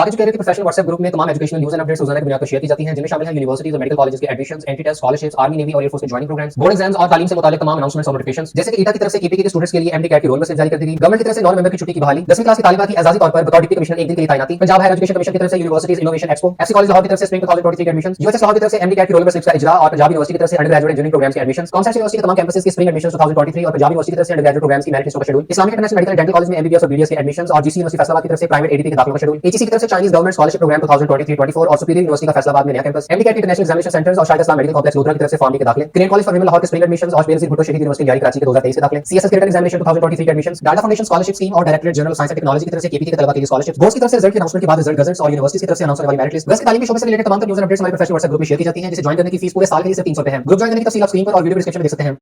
Pakistan career के professional WhatsApp group में तमाम एजुकेशनल न्यूज़ एंड अपडेट्स रोजाना की बुनियाद पर शेयर की जाती हैं, जिनमें शामिल हैं यूनिवर्सिटीज और मेडिकल कॉलेजेस के admissions, entry test, scholarships, army, navy और एयरफोर्स के जॉइनिंग प्रोग्राम्स, बोर्ड एग्जाम्स और तालीम से मुताल्लिक तमाम अनाउंसमेंट्स और नोटिफिकेशंस। जैसे कि ईटा की तरफ से केपीके के स्टूडेंट्स के लिए एमडी कैट की रोल लिस्ट जारी कर दी गई। गवर्नमेंट की तरफ से नॉन मेंबर की छुट्टी की बहाली, 10वीं क्लास की तालिबा की एजाजी तौर पर बतौर डिप्टी कमिश्नर एक दिन के लिए तैनाती। पंजाब हायर एजुकेशन कमीशन की तरफ से universities innovation expo, FC college Lahore की तरफ से स्प्रिंग 2023 के एडमिशंस, यूएसएस लाहौर की तरफ से एमडी कैट की रोल लिस्ट का इजरा और पंजाब यूनिवर्सिटी की तरफ से अंडर ग्रेजुएट इंजीनियरिंग प्रोग्राम्स के एडमिशंस, कॉमर्स यूनिवर्सिटी के तमाम कैंपसेस की स्प्रिंग एडमिशंस 2023 और पंजाब यूनिवर्सिटी की तरफ से अंडर ग्रेजुएट प्रोग्राम्स की मेरिट लिस्ट का schedule, Islamic international medical and dental college में एमबीबीएस और बीडीएस के एडमिशंस और जीसी यूनिवर्सिटी फैसलाबाद की तरफ से प्राइवेट एडीपी के दाखिलों का शेड्यूल, एचईसी की तरफ से चाइनीज गवर्नमेंट स्कॉलरशिप प्रोग्राम 2023-24 और सुपीरियर यूनिवर्सिटी का फैसलाबाद में नया campus, MD CAT international examination centres और शाहिद इस्लाम मेडिकल कॉम्प्लेक्स लोधरा की तरफ से फॉर्म के दाखिले, grade college for women Lahore के स्प्रिंग एडमिशंस और बेनजीर भुट्टो शहीद यूनिवर्सिटी जारी कराची के 2023 के दाखिले, सीएसएस क्रेडिट एग्जामिनेशन 2023 के admissions, data foundation scholarship scheme और directorate general science and technology की तरफ से केपीके के तलबा के लिए स्कॉलरशिप, बोर्ड्स की तरफ से रिजल्ट के अनाउंसमेंट के बाद रिजल्ट गजट्स और यूनिवर्सिटी की तरफ से अनाउंस होने वाली मेरिट लिस्ट, गर्ल्स की तालीमी शोबे से रिलेटेड तमाम न्यूज़ एंड अपडेट्स हमारे प्रोफेशनल व्हाट्सएप ग्रुप में शेयर की जाती हैं, जिसे ज्वाइन करने की फीस पूरे साल के लिए सिर्फ 300 रुपए है। ग्रुप ज्वाइन करने की तफसील आप स्क्रीन पर और वीडियो डिस्क्रिप्शन में देख सकते हैं।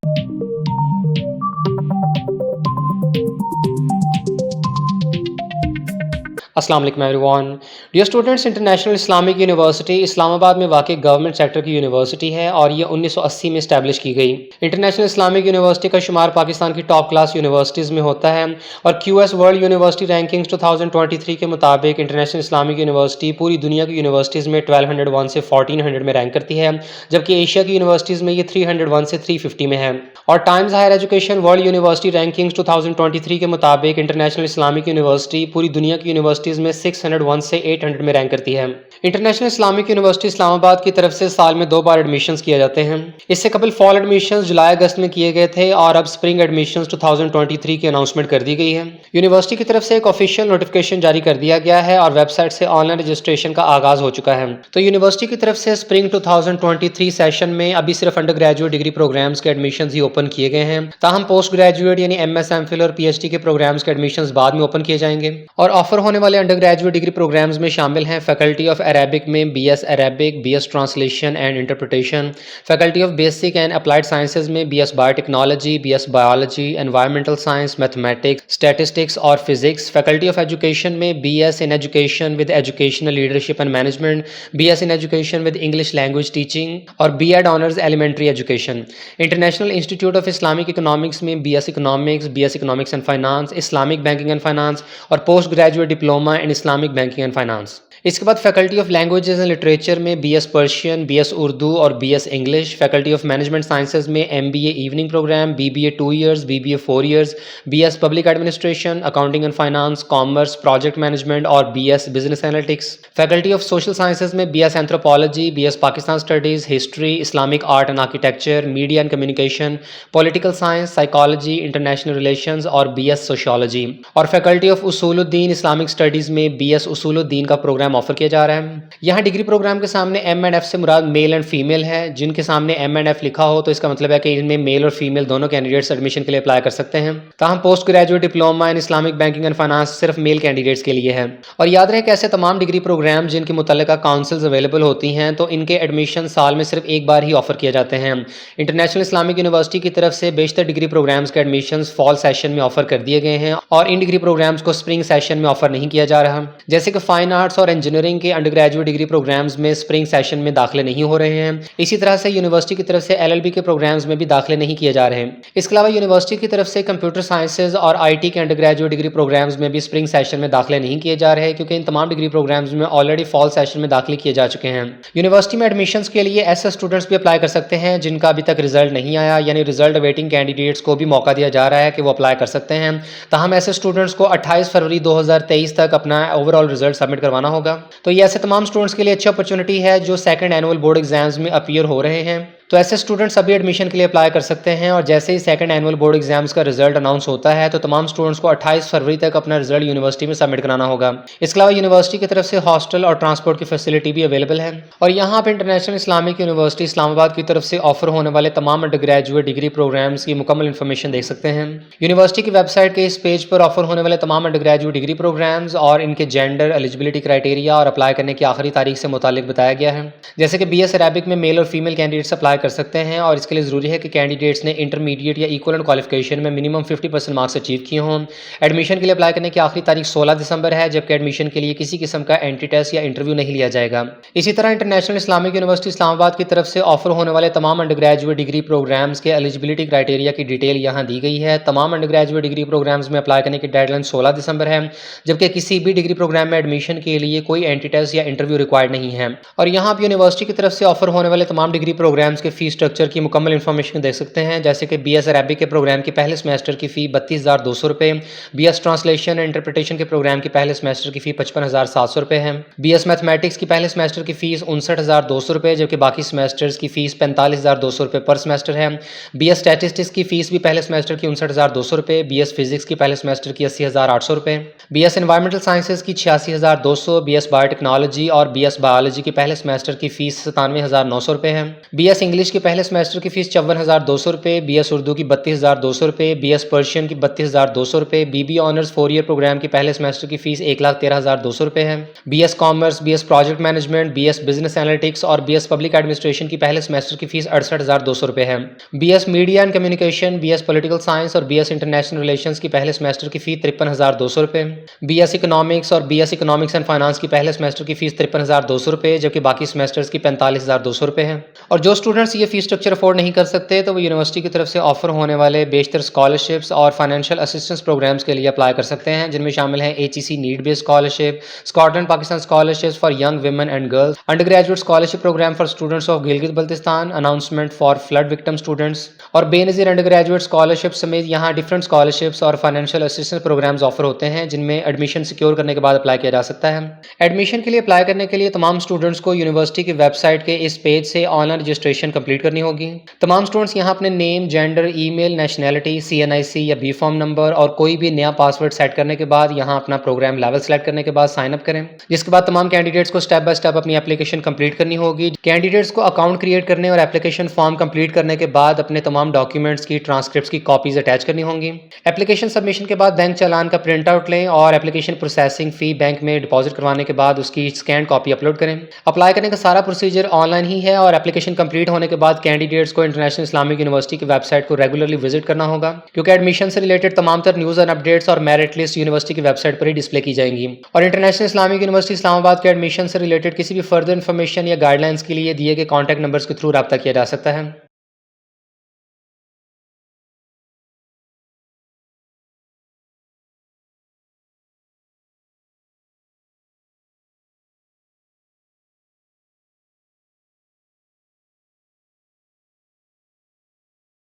अस्सलाम वालेकुम everyone. Dear students, international Islamic university Islamabad में वाक़ गवर्नमेंट सेक्टर की यूनिवर्सिटी है और ये 1980 में इस्टेब्लिश की गई। इंटरनेशनल इस्लामिक यूनिवर्सिटी का शुमार पाकिस्तान की टॉप क्लास यूनिवर्सिटीज़ में होता है और QS वर्ल्ड यूनिवर्सिटी रैंकिंग्स 2023 के मुताबिक इंटरनेशनल इस्लामिक यूनिवर्सिटी पूरी दुनिया की यूनिवर्सिटीज़ में 1201 से 1400 में रैंक करती है, जबकि एशिया की यूनिवर्सिटीज़ में ये 301 से 350 में है। और Times Higher Education World University Rankings 2023 के मुताबिक इंटरनेशनल इस्लामिक यूनिवर्सिटी पूरी दुनिया की यूनिवर्सिटीज़ में 601 से 800 में रैंक करती है। इंटरनेशनल इस्लामिक यूनिवर्सिटी इस्लामाबाद की तरफ से साल में 2 बार एडमिशंस किए जाते हैं। इससे कबल फॉल एडमिशंस जुलाई अगस्त में किए गए थे और अब स्प्रिंग एडमिशंस 2023 की अनाउंसमेंट कर दी गई है। यूनिवर्सिटी की तरफ से एक ऑफिशियल नोटिफिकेशन जारी कर दिया गया है और वेबसाइट से ऑनलाइन रजिस्ट्रेशन का आगाज हो चुका है। तो यूनिवर्सिटी की तरफ से स्प्रिंग 2023 सेशन में अभी सिर्फ अंडर ग्रेजुएट डिग्री प्रोग्राम्स के एडमिशंस ही ओपन किए गए हैं, ताहम पोस्ट ग्रेजुएट यानी MS MPhil और PhD के प्रोग्राम्स के एडमिशंस बाद में ओपन किए जाएंगे। और ऑफर होने वाले अंडर ग्रेजुएट डिग्री प्रोग्राम्स में शामिल हैं फैकल्टी ऑफ अरेबिक में BS Arabic, BS translation and interpretation, faculty of basic and applied sciences में BS biotechnology, BS biology, environmental science, mathematics, statistics और फिजिक्स, फैकल्टी ऑफ एजुकेशन में BS in education with educational leadership and management, BS in education with English language teaching और B.Ed honours elementary education. International institute of Islamic economics में BS economics, BS economics and finance, Islamic banking and finance और post graduate diploma in Islamic banking and finance. इसके बाद faculty of languages and literature में BS Persian, BS Urdu और BS English, faculty of management sciences में MBA evening program, BBA 2 years, BBA 4 years, BS public administration, accounting and finance, commerce, project management और BS business analytics. Faculty of social sciences में BS anthropology, BS Pakistan studies, history, Islamic art and architecture, media and communication, political science, psychology, international relations और BS sociology. और faculty of उसूलुद्दीन Islamic studies में BS उसूलुद्दीन का programme offer किया जा रहा है। यहाँ डिग्री प्रोग्राम के सामने M एंड F से मुराद मेल एंड फीमेल है। जिनके सामने M एंड F लिखा हो तो इसका मतलब है कि इनमें मेल और फीमेल दोनों कैंडिडेट्स एडमिशन के लिए अप्लाई कर सकते हैं। ताहम post graduate diploma in Islamic banking and finance सिर्फ मेल कैंडिडेट्स के लिए है। और याद रहे कि ऐसे तमाम डिग्री प्रोग्राम जिनकी मुतल्लिका काउंसिल्स अवेलेबल होती हैं तो इनके एडमिशन साल में सिर्फ एक बार ही ऑफर किए जाते हैं। इंटरनेशनल इस्लामिक यूनिवर्सिटी की तरफ से बेशतर डिग्री प्रोग्राम्स के एडमिशन फॉल सेशन में ऑफर कर दिए गए हैं और इन डिग्री प्रोग्राम्स को स्प्रिंग सेशन में ऑफर नहीं किया जा रहा। जैसे कि फाइन आर्ट्स और इंजीनियरिंग के अंडर ग्रेजुएट डिग्री प्रोग्राम्स में स्प्रिंग सेशन में दाखिले नहीं हो रहे हैं। इसी तरह से यूनिवर्सिटी की तरफ से LLB के प्रोग्राम्स में भी दाखिले नहीं किए जा रहे हैं। इसके अलावा यूनिवर्सिटी की तरफ से कंप्यूटर साइंसेज और IT के अंडर ग्रेजुएट डिग्री प्रोग्राम्स में भी स्प्रिंग सेशन में दाखिले नहीं किए जा रहे, क्योंकि इन तमाम डिग्री प्रोग्राम्स में ऑलरेडी फॉल सेशन में दाखिले किए जा चुके हैं। यूनिवर्सिटी में एडमिशंस के लिए ऐसे स्टूडेंट्स भी अप्लाई कर सकते हैं जिनका अभी तक रिजल्ट नहीं आया, यानी रिजल्ट अवेटिंग कैंडिडेट्स को भी मौका दिया जा रहा है कि वो अप्लाई कर सकते हैं। ताहम ऐसे स्टूडेंट्स को 28 फरवरी 2023 तक अपना ओवरऑल रिजल्ट सबमिट करवाना होगा। तो ये ऐसे तमाम स्टूडेंट्स के लिए अच्छी अपॉर्चुनिटी है जो सेकंड एनुअल बोर्ड एग्जाम्स में अपीयर हो रहे हैं। तो ऐसे स्टूडेंट्स अभी एडमिशन के लिए अप्लाई कर सकते हैं और जैसे ही सेकंड एनुअल बोर्ड एग्जाम्स का रिजल्ट अनाउंस होता है तो तमाम स्टूडेंट्स को 28 फरवरी तक अपना रिजल्ट यूनिवर्सिटी में सबमिट कराना होगा। इसके अलावा यूनिवर्सिटी की तरफ से हॉस्टल और ट्रांसपोर्ट की फैसिलिटी भी अवेलेबल है। और यहाँ पर इंटरनेशनल इस्लामिक यूनिवर्सिटी इस्लामाबाद की तरफ से ऑफर होने वाले तमाम अंडर ग्रेजुएट डिग्री प्रोग्राम्स की मुकम्मल इन्फॉर्मेशन देख सकते हैं। यूनिवर्सिटी की वेबसाइट के इस पेज पर ऑफर होने वाले तमाम अंडर ग्रेजुएट डिग्री प्रोग्राम्स और इनके जेंडर, एलिजिबिलिटी क्राइटेरिया और अप्लाई करने की आखिरी तारीख से मुतालिक बताया गया है। जैसे कि BS अरेबिक में मेल और फीमेल कैंडिडेट्स अप्लाई कर सकते हैं और इसके लिए ज़रूरी है कि कैंडिडेट्स ने इंटरमीडिएट या इक्वलेंट क्वालिफिकेशन में मिनिमम 50% मार्क्स अचीव किए हों। एडमिशन के लिए अप्लाई करने की आखिरी तारीख 16 दिसंबर है, जबकि एडमिशन के लिए किसी किस्म का एंट्री टेस्ट या इंटरव्यू नहीं लिया जाएगा। इसी तरह इंटरनेशनल इस्लामिक यूनिवर्सिटी इस्लामाबाद की तरफ से ऑफर होने वाले तमाम अंडर ग्रेजुएट डिग्री प्रोग्राम्स के एलिजिबिलिटी क्राइटेरिया की डिटेल यहाँ दी गई है। तमाम अंडर ग्रेजुएट डिग्री प्रोग्राम्स में अप्लाई करने की डेडलाइन 16 दिसंबर है, जबकि किसी भी डिग्री प्रोग्राम में एडमिशन के लिए कोई एंट्री टेस्ट या इंटरव्यू रिक्वायर्ड नहीं है। और यहाँ आप यूनिवर्सिटी की तरफ से ऑफर होने वाले तमाम डिग्री प्रोग्राम्स के फीस स्ट्रक्चर की मुकम्मल इन्फॉर्मेशन देख सकते हैं, जैसे कि BS अरबिक के प्रोग्राम की पहले सेमेस्टर की फ़ी 32,200 रुपये, BS ट्रांसलेशन एंड इंटरप्रिटेशन के प्रोग्राम की पहले सेमेस्टर की फ़ी 55,700 रुपये है, BS मैथमेटिक्स की पहले सेमेस्टर की फ़ीस 59,200 रुपये, जबकि बाकी सेमेस्टर्स की फ़ीस 45,200 रुपये पर सेमेस्टर है। BS स्टैटिस्टिक्स की फ़ीस भी पहले सेमेस्टर की 59,200 रुपये, BS फिजिक्स की पहले सेमेस्टर की 80,800 रुपये, BS एनवायरमेंटल साइंसेज की 86,200, BS बायोटेक्नोलॉजी और BS बायोलॉजी की पहले सेमेस्टर की फ़ीस 97,900 रुपये है। BS इंग्लिश के पहले सेमेस्टर की फ़ीस 54,200 रुपये, BS उर्दू की 32,200 रुपये, BS पर्शियन की 32,200 रुपये, BB ऑनर्स 4 ईयर प्रोग्राम की पहले सेमेस्टर की फ़ीस 1,13,200 रुपये है। BS commerce, BS project management, BS business analytics और BS पब्लिक एडमिनिस्ट्रेशन की पहले सेमेस्टर की फ़ीस 68,200 रुपये है। BS media and communication, BS political science और BS इंटरनेशनल रिलेशंस की पहले सेमेस्टर की फ़ीस 53,200 रुपये, BS इकोनॉमिक्स और BS इकोनॉमिक्स एंड फाइनेंस की पहले सेमेस्टर की फ़ीस 53,200 रुपये, जबकि बाकी सेमेस्टर्स की 45,200 रुपये है। और जो स्टूडेंट्स ये फ़ीस स्ट्रक्चर अफोर्ड नहीं कर सकते, तो वो यूनिवर्सिटी की तरफ से ऑफर होने वाले बेशतर स्कॉलरशिप्स और फाइनेंशियल असिस्टेंस प्रोग्राम्स के लिए अप्लाई कर सकते हैं, जिनमें शामिल हैं HEC need based scholarship, Scotland Pakistan scholarships for young women and girls, undergraduate scholarship program for students of Gilgit Baltistan, announcement for flood victim students और बेनज़ीर अंडर ग्रेजुएट स्कॉलरशिप समेत यहाँ डिफरेंट स्कॉलरशिप्स और फाइनेंशियल असिस्टेंस प्रोग्राम्स ऑफर होते हैं, जिनमें admission secure करने के बाद अप्लाई किया जा सकता है। एडमिशन के लिए अप्लाई करने के लिए तमाम स्टूडेंट्स को यूनिवर्सिटी की वेबसाइट के इस पेज से ऑनलाइन रजिस्ट्रेशन कंप्लीट करनी होगी। तमाम स्टूडेंट्स यहाँ अपने name, gender, email, nationality, CNIC या बी फॉर्म नंबर और कोई भी नया पासवर्ड सेट करने के बाद यहाँ अपना प्रोग्राम लेवल सेलेक्ट करने के बाद साइन अप करें, जिसके बाद तमाम कैंडिडेट्स को स्टेप बाय स्टेप अपनी एप्लीकेशन कंप्लीट करनी होगी। कैंडिडेट्स को अकाउंट क्रिएट करने और एप्लीकेशन फॉर्म कंप्लीट करने के बाद अपने तमाम डॉक्यूमेंट्स की ट्रांसक्रिप्ट्स की कॉपीज अटैच करनी होंगी। एप्लीकेशन सबमिशन के बाद बैंक चालान का प्रिंट आउट लें और एप्लीकेशन प्रोसेसिंग फी बैंक में डिपॉजिट करवाने के बाद उसकी स्कैन कॉपी अपलोड करें। अप्लाई करने का सारा प्रोसीजर ऑनलाइन ही है और एप्लीकेशन कंप्लीट होने के बाद कैंडिडेट्स को इंटरनेशनल इस्लामिक यूनिवर्सिटी की वेबसाइट को रेगुलरली विजिट करना होगा, क्योंकि एडमिशन से रिलेटेड तमाम तर न्यूज़ एंड अपडेट्स और मेरिट लिस्ट यूनिवर्सिटी की वेबसाइट पर ही डिस्प्ले की जाएंगी। और इंटरनेशनल इस्लामिक यूनिवर्सिटी इस्लामाबाद के एडमिशन से रिलेटेड किसी भी फर्दर इन्फॉर्मेशन या गाइडलाइंस के लिए दिए गए कॉन्टैक्ट नंबर्स के थ्रू रब्ता किया जा सकता है।